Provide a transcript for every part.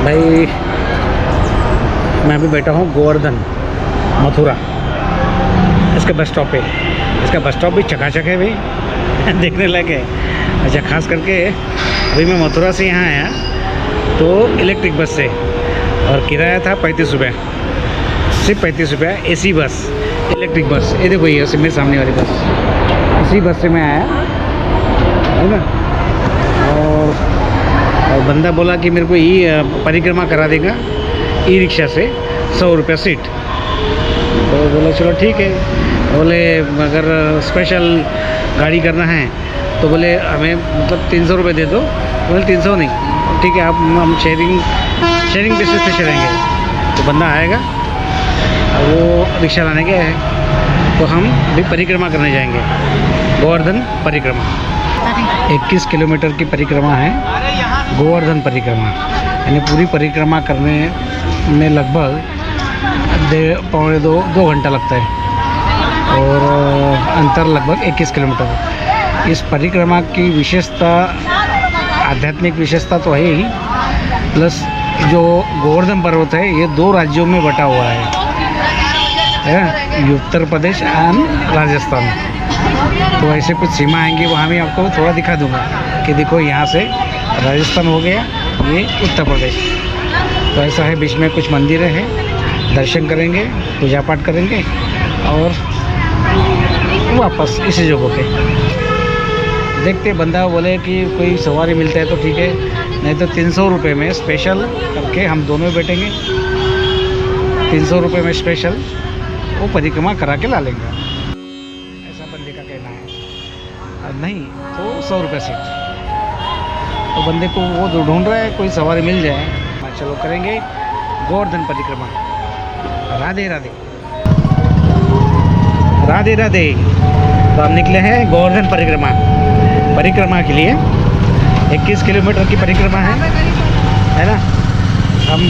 भाई मैं अभी बैठा हूँ गोवर्धन मथुरा, इसके बस स्टॉप पे। इसका बस स्टॉप भी चकाचक है भाई, देखने लायक है। अच्छा, खास करके अभी मैं मथुरा से यहाँ आया तो इलेक्ट्रिक बस से, और किराया था 35 रुपये, सिर्फ 35 रुपये। AC बस, इलेक्ट्रिक बस। ये देखो, ये मेरे सामने वाली बस, इसी बस से मैं आया है ना। और बंदा बोला कि मेरे को परिक्रमा करा देगा रिक्शा से, 100 रुपये सीट। तो बोला चलो ठीक है। बोले अगर स्पेशल गाड़ी करना है तो बोले हमें मतलब 300 रुपये दे दो। बोले 300 नहीं, ठीक है आप, हम शेयरिंग बेसिस पे चलेंगे। तो बंदा आएगा, वो रिक्शा लाने गया है, तो हम भी परिक्रमा करने जाएंगे, गोवर्धन परिक्रमा। 21 किलोमीटर की परिक्रमा है गोवर्धन परिक्रमा, यानी पूरी परिक्रमा करने में लगभग 2 घंटा लगता है, और अंतर लगभग 21 किलोमीटर। इस परिक्रमा की विशेषता, आध्यात्मिक विशेषता तो है ही, प्लस जो गोवर्धन पर्वत है ये 2 राज्यों में बटा हुआ है, उत्तर प्रदेश एंड राजस्थान। तो ऐसे कुछ सीमा आएंगी, वहाँ भी आपको थोड़ा दिखा दूँगा कि देखो यहाँ से राजस्थान हो गया, ये उत्तर प्रदेश। तो ऐसा है, बीच में कुछ मंदिरें हैं, दर्शन करेंगे, पूजा पाठ करेंगे और वापस इसी जगह पे। देखते, बंदा बोले कि कोई सवारी मिलता है तो ठीक है, नहीं तो 300 रुपये में स्पेशल करके हम दोनों बैठेंगे। 300 रुपये में स्पेशल वो परिक्रमा करा के ला लेंगे, ऐसा बंदे का कहना है। और नहीं तो 100 रुपये सीट। तो बंदे को वो ढूंढ रहा है कोई सवारी मिल जाए, चलो करेंगे गोवर्धन परिक्रमा। राधे राधे, राधे राधे। तो हम निकले हैं गोवर्धन परिक्रमा के लिए। 21 किलोमीटर की परिक्रमा है ना। हम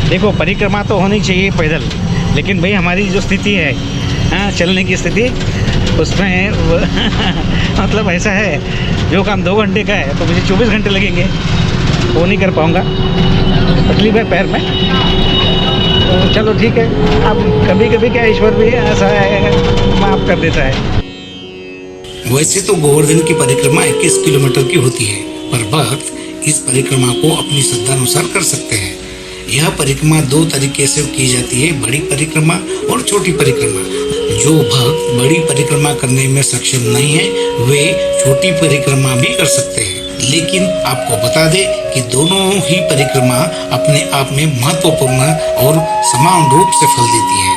देखो, परिक्रमा तो होनी चाहिए पैदल, लेकिन भाई हमारी जो स्थिति है, चलने की स्थिति, उसमें मतलब ऐसा है, जो काम 2 घंटे का है तो मुझे 24 घंटे लगेंगे, वो नहीं कर पाऊँगा, तकलीफ है पैर में। तो चलो ठीक है, अब कभी कभी क्या ईश्वर भी ऐसा है, माफ़ कर देता है। वैसे तो गोवर्धन की परिक्रमा 21 किलोमीटर की होती है, पर भक्त इस परिक्रमा को अपनी श्रद्धा अनुसार कर सकते हैं। यह परिक्रमा 2 तरीके से की जाती है, बड़ी परिक्रमा और छोटी परिक्रमा। जो भक्त बड़ी परिक्रमा करने में सक्षम नहीं है, वे छोटी परिक्रमा भी कर सकते हैं। लेकिन आपको बता दें कि दोनों ही परिक्रमा अपने आप में महत्वपूर्ण और समान रूप से फल देती है।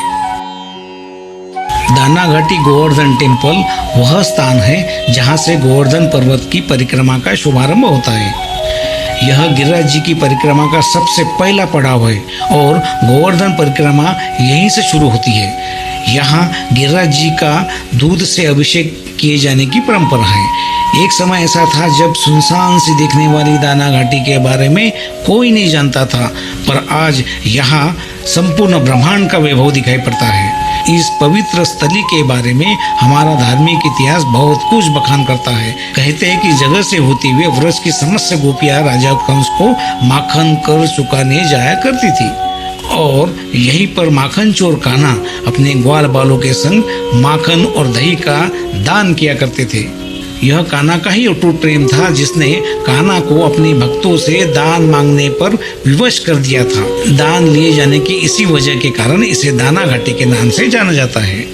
दानाघाटी गोवर्धन टेम्पल वह स्थान है जहां से गोवर्धन पर्वत की परिक्रमा का शुभारंभ होता है। यह गिरिराज जी की परिक्रमा का सबसे पहला पड़ाव है और गोवर्धन परिक्रमा यहीं से शुरू होती है। यहाँ गिरिराज जी का दूध से अभिषेक किए जाने की परंपरा है। एक समय ऐसा था जब सुनसान सी दिखने वाली दाना घाटी के बारे में कोई नहीं जानता था, पर आज यहाँ संपूर्ण ब्रह्मांड का वैभव दिखाई पड़ता है। इस पवित्र स्थली के बारे में हमारा धार्मिक इतिहास बहुत कुछ बखान करता है। कहते हैं कि जगत से होती हुई व्रज की समस्त गोपियां राजा कंस को माखन कर चुकाने जाया करती थी, और यहीं पर माखन चोर कान्हा अपने ग्वाल बालों के संग माखन और दही का दान किया करते थे। यह कान्हा का ही अटूट प्रेम था, जिसने कान्हा को अपने भक्तों से दान मांगने पर विवश कर दिया था। दान लिए जाने की इसी वजह के कारण इसे दाना घाटी के नाम से जाना जाता है।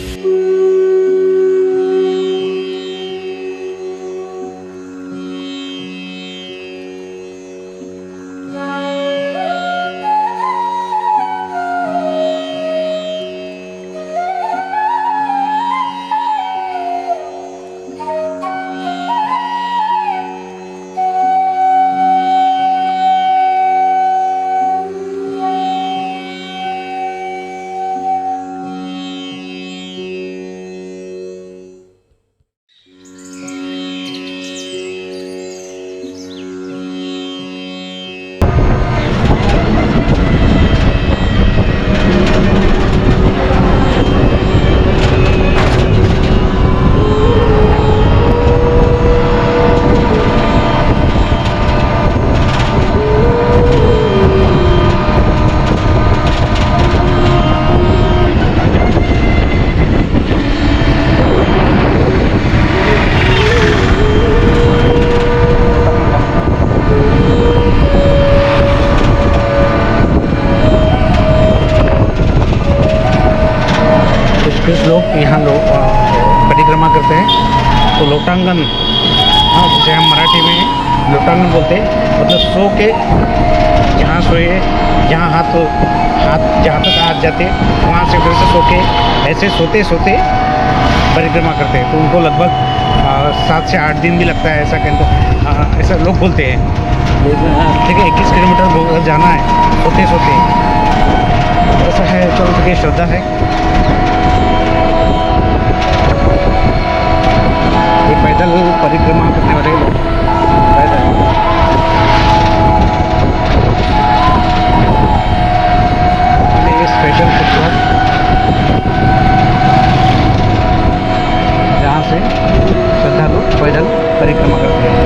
लोटांगन, हाँ जिसे हम मराठी में लोटांगन बोलते हैं, मतलब सो के जहाँ सोए, जहाँ हाथ जहाँ तक हाथ जाते वहाँ से फिर से सो के ऐसे सोते सोते परिक्रमा करते हैं। तो उनको लगभग 7 से 8 दिन भी लगता है, ऐसा कहते ऐसा लोग बोलते हैं। ठीक है, 21 किलोमीटर जाना है सोते सोते, ऐसा है। चलो ठीक है, श्रद्धा है। ये पैदल परिक्रमा करने वाले लोग पैदल, ये स्पेशल फुटवर्क जहाँ से श्रद्धालु पैदल परिक्रमा करते हैं।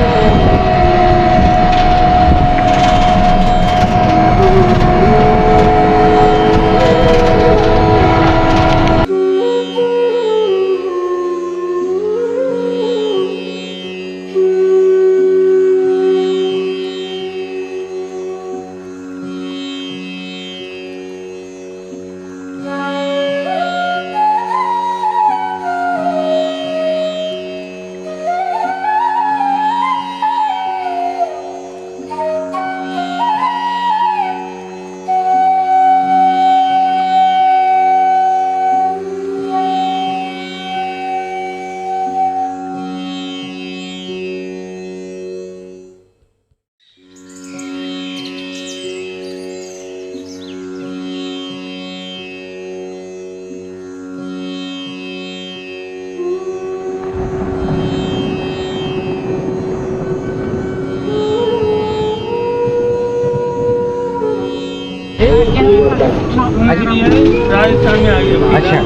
राजस्थान में आ गए। अच्छा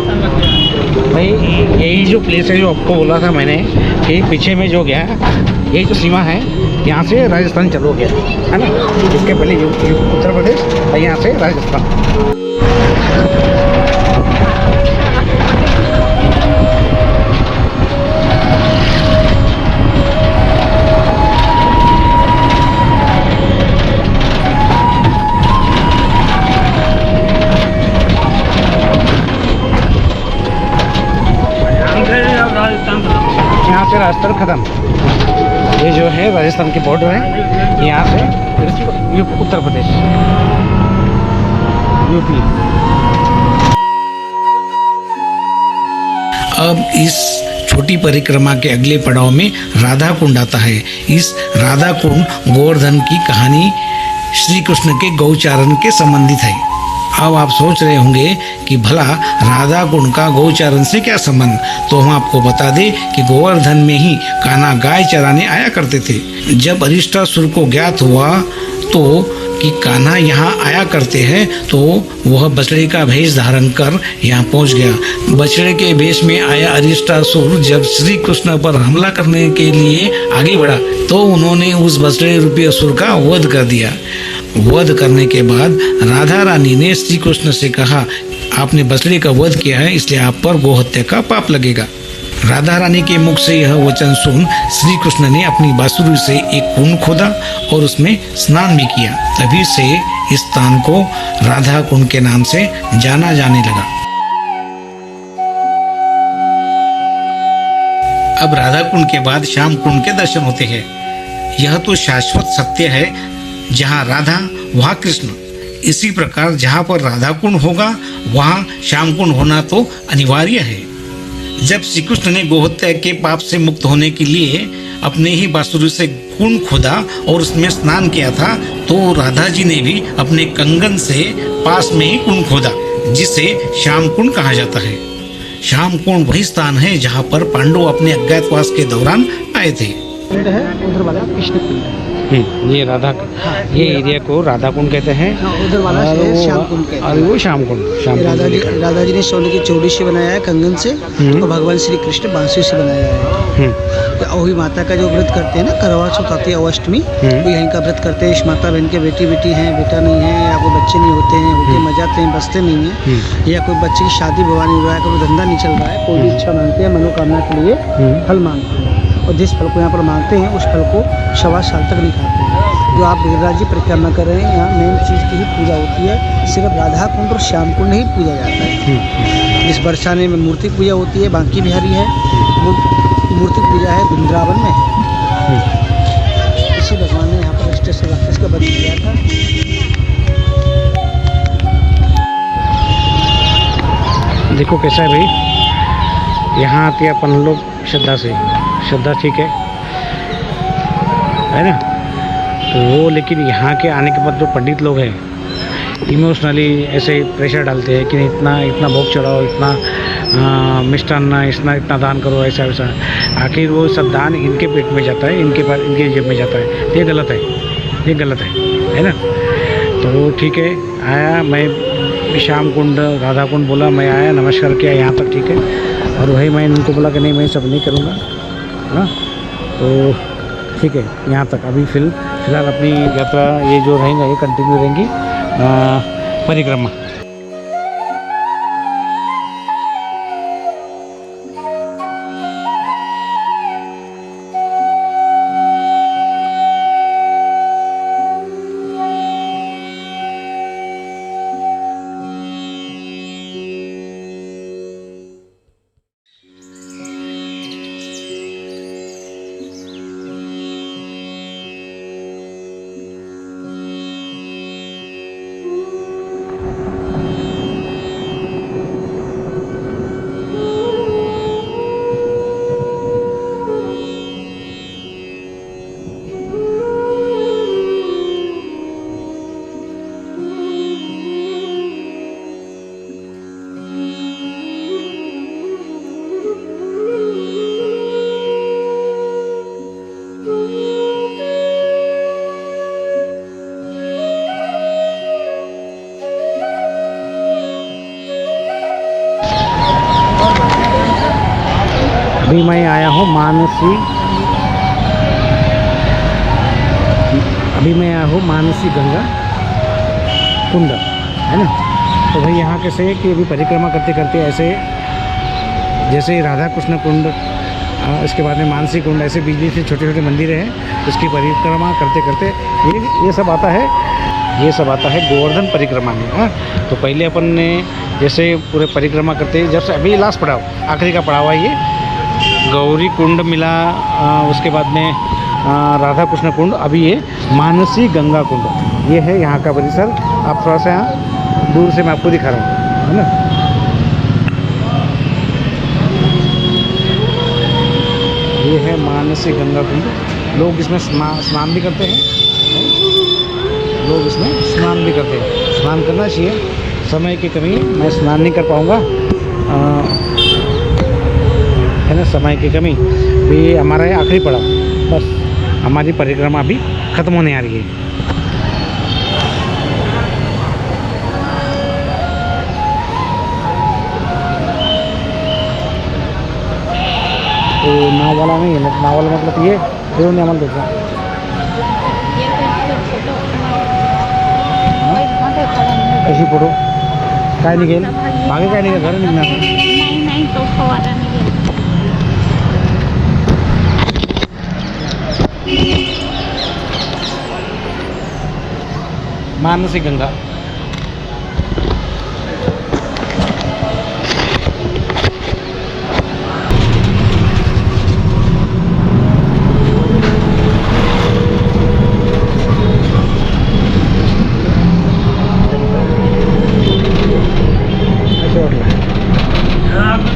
भाई, यही जो प्लेस है जो आपको बोला था मैंने कि पीछे में जो गया, यही जो सीमा है, यहाँ से राजस्थान चलो गया है ना। इसके पहले उत्तर प्रदेश और यहाँ से राजस्थान। यहाँ से राजस्थान खत्म। ये जो है राजस्थान की बॉर्डर है, यहाँ से फिर उत्तर प्रदेश, यूपी। अब इस छोटी परिक्रमा के अगले पड़ाव में राधा कुंड आता है। इस राधा कुंड गोवर्धन की कहानी श्री कृष्ण के गौचारण के संबंधित है। अब आप सोच रहे होंगे कि भला राधा कुंड का गौचारण से क्या संबंध। तो हम आपको बता दें कि गोवर्धन में ही कान्हा गाय चराने आया करते थे। जब अरिष्टासुर को ज्ञात हुआ तो कि कान्हा यहाँ आया करते हैं, तो वह बछड़े का भेष धारण कर यहाँ पहुँच गया। बछड़े के भेष में आया अरिष्टासुर जब श्री कृष्ण पर हमला करने के लिए आगे बढ़ा तो उन्होंने उस बछड़े रूपी असुर का वध कर दिया। वध करने के बाद राधा रानी ने श्री कृष्ण से कहा, आपने बछड़े का वध किया है, इसलिए आप पर गोहत्या का पाप लगेगा। राधा रानी के मुख से यह वचन सुन श्री कृष्ण ने अपनी बांसुरी से एक कुंड खोदा और उसमें स्नान भी किया। तभी से इस स्थान को राधा कुंड के नाम से जाना जाने लगा। अब राधा कुंड के बाद श्याम कुंड के दर्शन होते हैं। यह तो शाश्वत सत्य है, जहाँ राधा वहाँ कृष्ण। इसी प्रकार जहाँ पर राधा कुंड होगा वहाँ श्याम कुंड होना तो अनिवार्य है। जब श्री कृष्ण ने गोहत्या के पाप से मुक्त होने के लिए अपने ही बांसुरी से कुंड खोदा और उसमें स्नान किया था, तो राधा जी ने भी अपने कंगन से पास में ही कुंड खोदा, जिसे श्याम कुंड कहा जाता है। श्याम कुंड वही स्थान है जहाँ पर पांडव अपने अज्ञातवास के दौरान आए थे। उधर वाला कृष्ण कुंड, ये राधा, ये एरिया को राधा कुंड कहते हैं। उधर वाला श्याम कुंड कहते हैं। और वो श्याम कुंड, राधा जी ने सोने की चौड़ी से बनाया है कंगन से, और भगवान श्री कृष्ण बांसुरी से बनाया है। तो वही माता का जो व्रत करते हैं ना, करवा चौथ आती है अष्टमी, वो यहीं का व्रत करते हैं। इस माता बहन के बेटी हैं, बेटा नहीं है, या कोई बच्चे नहीं होते हैं, होते मजाते हैं, बसते नहीं है, या कोई बच्चे की शादी विवाह नहीं हो रहा है, कोई धंधा नहीं चल रहा है, कोई भी इच्छा मांगते हैं, मनोकामना के लिए फल मांगते हैं, और जिस फल को यहाँ पर मांगते हैं उस फल को 1.25 साल तक नहीं खाते हैं। जो आप गिरिराज जी परिक्रमा कर रहे हैं, यहाँ मेन चीज़ की ही पूजा होती है। सिर्फ राधा कुंड और श्याम कुंड ही पूजा जाता है। जिस बरसाने में मूर्ति पूजा होती है, बांकी बिहारी है, वो मूर्ति पूजा है वृंदावन में। इसी भगवान ने यहाँ पर स्टेज से राक्षस का वध किया था। देखो कैसा है भाई, यहाँ आते अपन लोग श्रद्धा से, श्रद्धा ठीक है ना। तो वो लेकिन यहाँ के आने के बाद जो पंडित लोग हैं इमोशनली ऐसे प्रेशर डालते हैं कि इतना इतना भोग चढ़ाओ, इतना मिष्टान्न, इतना दान करो, ऐसा वैसा। आखिर वो सब दान इनके पेट में जाता है, इनके जेब में जाता है। तो ये गलत है, ये गलत है ना। तो ठीक है, आया मैं श्याम कुंड, राधा कुंड बोला, मैं आया, नमस्कार किया यहाँ तक, ठीक है। और वही मैं इनको बोला कि नहीं मैं सब नहीं करूँगा, हाँ। तो ठीक है, यहाँ तक। अभी फिलहाल अपनी यात्रा ये जो रहेंगे ये कंटिन्यू रहेंगी परिक्रमा। अभी मैं आया हूँ मानसी गंगा कुंड, है ना। तो भाई यहाँ कैसे कि अभी परिक्रमा करते करते ऐसे जैसे राधा कृष्ण कुंड, इसके बाद में मानसी कुंड, ऐसे बिजली से छोटे छोटे मंदिर हैं, उसकी परिक्रमा करते करते ये सब आता है, ये सब आता है गोवर्धन परिक्रमा में, हाँ। तो पहले अपन ने जैसे पूरे परिक्रमा करते, जब से अभी लास्ट पड़ाव, आखिरी का पड़ाव है ये गौरी कुंड मिला, उसके बाद में राधा कृष्ण कुंड, अभी ये मानसी गंगा कुंड, ये है यहाँ का परिसर। आप थोड़ा सा यहाँ दूर से मैं आपको दिखा रहा हूँ, है ना। ये है मानसी गंगा कुंड। लोग इसमें स्नान भी करते हैं, लोग इसमें स्नान भी करते हैं। स्नान करना चाहिए, समय की कमी, मैं स्नान नहीं कर पाऊँगा, है ना, समय की कमी। भी हमारा ये आखिरी पड़ाव, बस हमारी परिक्रमा अभी ख़त्म होने आ रही है। तो नाव वाला नहीं है, नाव वाला मतलब ये देवनी अमल देखा कशी फोटो काय निघेल मागे, काय निघेल, घर निघणार नहीं तो फवारा नहीं है। मानसी गंगा।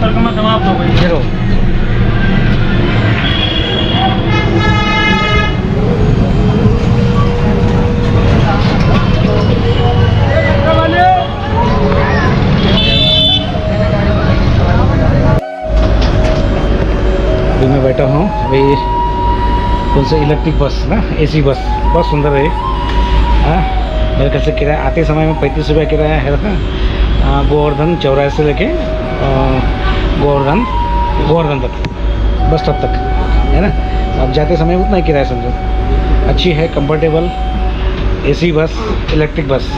परिक्रमा समाप्त हो गई। चलो अभी मैं बैठा हूँ, अभी कौन सा इलेक्ट्रिक बस ना, एसी बस, बहुत सुंदर है। हाँ, मेरे घर से किराया आते समय में 35 रुपये किराया है ना, गोवर्धन चौराहे से लेके गोवर्धन तक, बस स्टॉप तक, है ना। अब जाते समय उतना ही किराया समझो। अच्छी है, comfortable AC bus, electric bus.